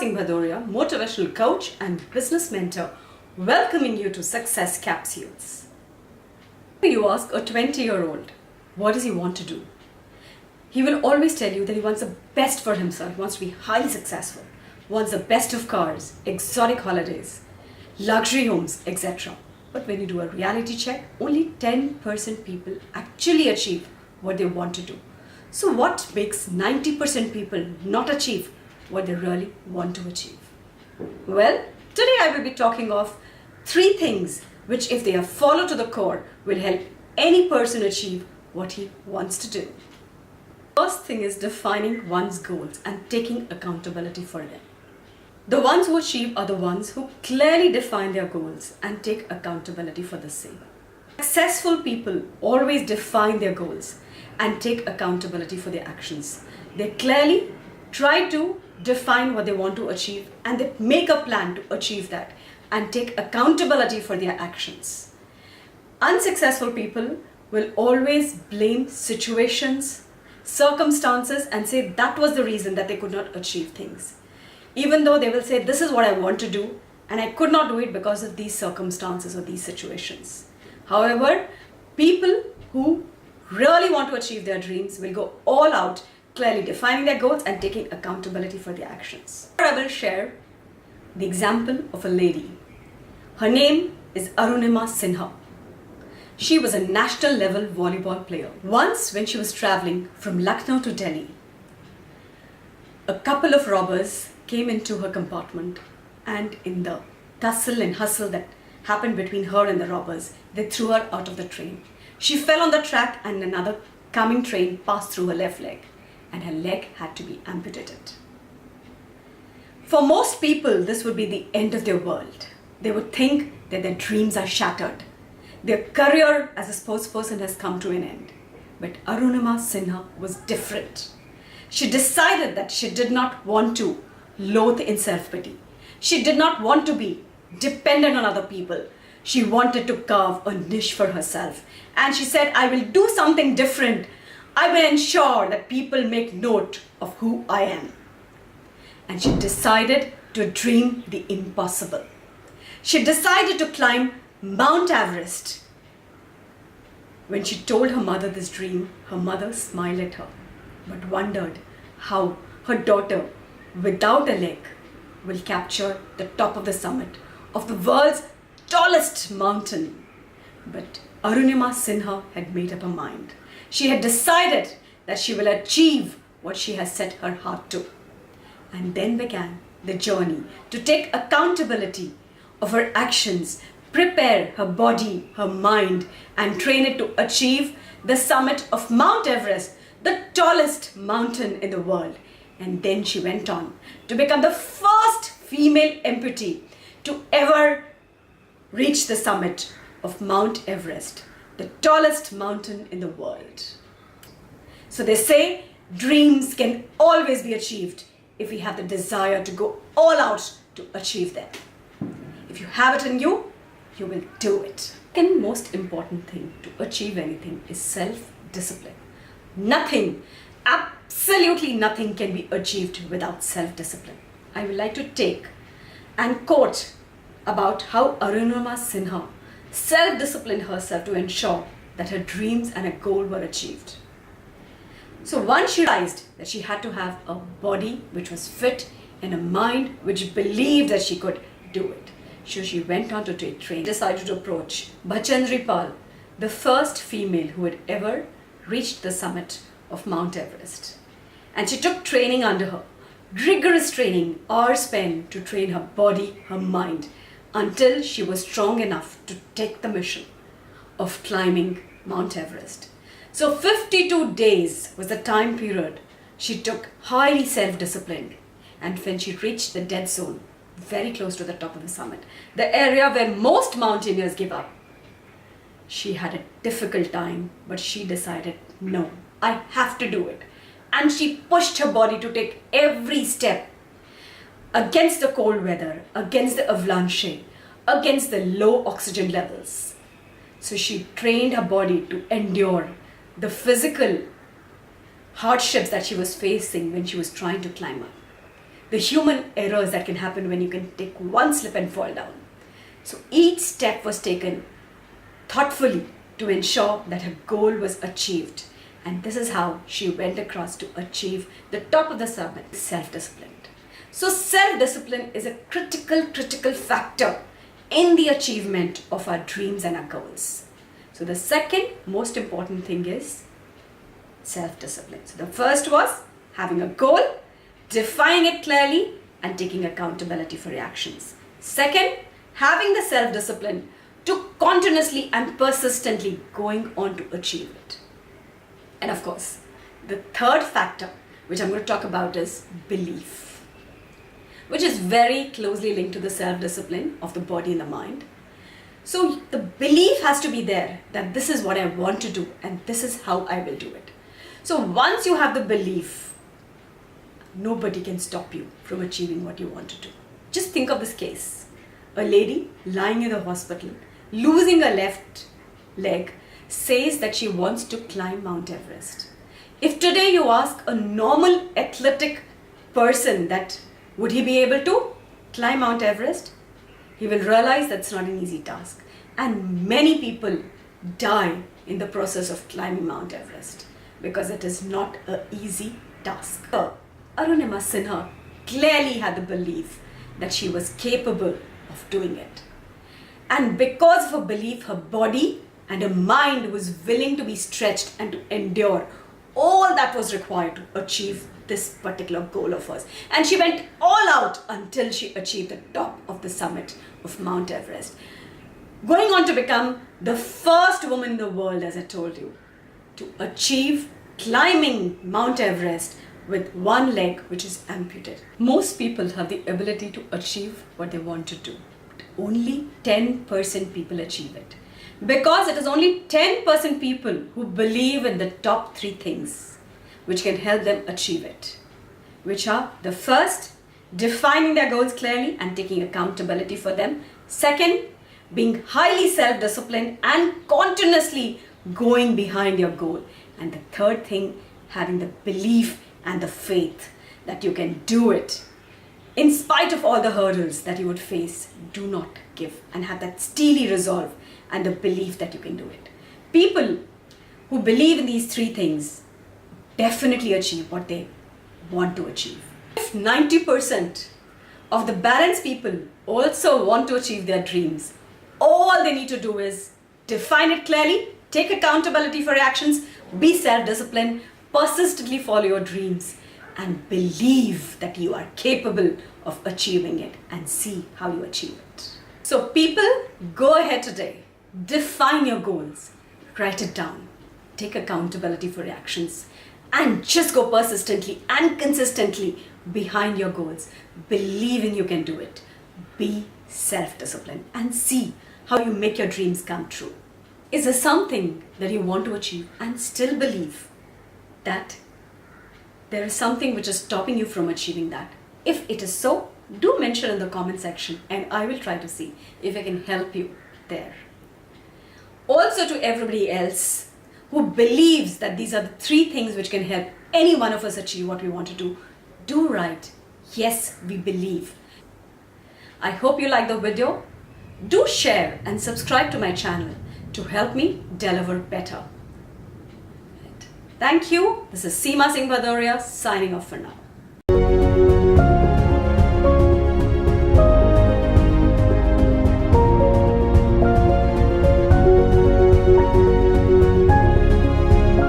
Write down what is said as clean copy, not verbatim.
Singh Bhadoria, Motivational Coach and Business Mentor, welcoming you to Success Capsules. You ask a 20-year-old, what does he want to do? He will always tell you that he wants the best for himself, wants to be highly successful, wants the best of cars, exotic holidays, luxury homes, etc. But when you do a reality check, only 10% people actually achieve what they want to do. So what makes 90% people not achieve what they really want to achieve? Well, today I will be talking of 3 things which, if they are followed to the core, will help any person achieve what he wants to do. First thing is defining one's goals and taking accountability for them. The ones who achieve are the ones who clearly define their goals and take accountability for the same. Successful people always define their goals and take accountability for their actions. They clearly try to define what they want to achieve and they make a plan to achieve that and take accountability for their actions. Unsuccessful people will always blame situations, circumstances and say that was the reason that they could not achieve things. Even though they will say this is what I want to do and I could not do it because of these circumstances or these situations. However, people who really want to achieve their dreams will go all out, clearly defining their goals and taking accountability for their actions. I will share the example of a lady. Her name is Arunima Sinha. She was a national level volleyball player. Once when she was traveling from Lucknow to Delhi, a couple of robbers came into her compartment and in the tussle and hustle that happened between her and the robbers, they threw her out of the train. She fell on the track and another coming train passed through her left leg and her leg had to be amputated. For most people, this would be the end of their world. They would think that their dreams are shattered. Their career as a sportsperson has come to an end. But Arunima Sinha was different. She decided that she did not want to loathe in self-pity. She did not want to be dependent on other people. She wanted to carve a niche for herself. And she said, I will do something different. I will ensure that people make note of who I am. And she decided to dream the impossible. She decided to climb Mount Everest. When she told her mother this dream, her mother smiled at her, but wondered how her daughter, without a leg, will capture the top of the summit of the world's tallest mountain. But Arunima Sinha had made up her mind. She had decided that she will achieve what she has set her heart to. And then began the journey to take accountability of her actions, prepare her body, her mind, and train it to achieve the summit of Mount Everest, the tallest mountain in the world. And then she went on to become the first female amputee to ever reach the summit of Mount Everest, the tallest mountain in the world. So they say dreams can always be achieved if we have the desire to go all out to achieve them. If you have it in you, you will do it. The most important thing to achieve anything is self-discipline. Nothing, absolutely nothing can be achieved without self-discipline. I would like to take and quote about how Arunima Sinha self-disciplined herself to ensure that her dreams and her goal were achieved. So once she realized that she had to have a body which was fit and a mind which believed that she could do it. So she went on to train, decided to approach Bachendri Pal, the first female who had ever reached the summit of Mount Everest. And she took training under her, rigorous training, hours spent to train her body, her mind, until she was strong enough to take the mission of climbing Mount Everest. So 52 days was the time period she took, highly self-disciplined. And when she reached the dead zone, very close to the top of the summit, the area where most mountaineers give up, she had a difficult time, but she decided, no, I have to do it. And she pushed her body to take every step against the cold weather, against the avalanche, against the low oxygen levels. So she trained her body to endure the physical hardships that she was facing when she was trying to climb up. the human errors that can happen when you can take one slip and fall down. So each step was taken thoughtfully to ensure that her goal was achieved. And this is how she went across to achieve the top of the summit, self-disciplined. So self-discipline is a critical factor in the achievement of our dreams and our goals. So the second most important thing is self-discipline. So the first was having a goal, defining it clearly, and taking accountability for your actions. Second, having the self-discipline to continuously and persistently going on to achieve it. And of course, the third factor which I'm going to talk about is belief, which is very closely linked to the self-discipline of the body and the mind. So the belief has to be there that this is what I want to do and this is how I will do it. So once you have the belief, nobody can stop you from achieving what you want to do. Just think of this case. A lady lying in the hospital, losing her left leg, says that she wants to climb Mount Everest. If today you ask a normal athletic person that would he be able to climb Mount Everest, he will realize that's not an easy task. And many people die in the process of climbing Mount Everest because it is not an easy task. Arunima Sinha clearly had the belief that she was capable of doing it. And because of her belief, her body and her mind was willing to be stretched and to endure all that was required to achieve this particular goal of hers. And she went all out until she achieved the top of the summit of Mount Everest, going on to become the first woman in the world, as I told you, to achieve climbing Mount Everest with one leg which is amputated. Most people have the ability to achieve what they want to do. Only 10% people achieve it. Because it is only 10% people who believe in the top 3 things which can help them achieve it. Which are the first, defining their goals clearly and taking accountability for them. Second, being highly self-disciplined and continuously going behind your goal. And the third thing, having the belief and the faith that you can do it. In spite of all the hurdles that you would face, do not give and have that steely resolve and the belief that you can do it. People who believe in these 3 things definitely achieve what they want to achieve. If 90% of the balanced people also want to achieve their dreams, all they need to do is define it clearly, take accountability for your actions, be self-disciplined, persistently follow your dreams, and believe that you are capable of achieving it and see how you achieve it. So people, go ahead today, define your goals, write it down, take accountability for your actions, and just go persistently and consistently behind your goals, believing you can do it. Be self-disciplined and see how you make your dreams come true. Is there something that you want to achieve and still believe that there is something which is stopping you from achieving that? If it is so, do mention in the comment section and I will try to see if I can help you there. Also, to everybody else who believes that these are the 3 things which can help any one of us achieve what we want to do write, yes, we believe. I hope you like the video. Do share and subscribe to my channel to help me deliver better. Thank you. This is Seema Singh Bhadoria signing off for now.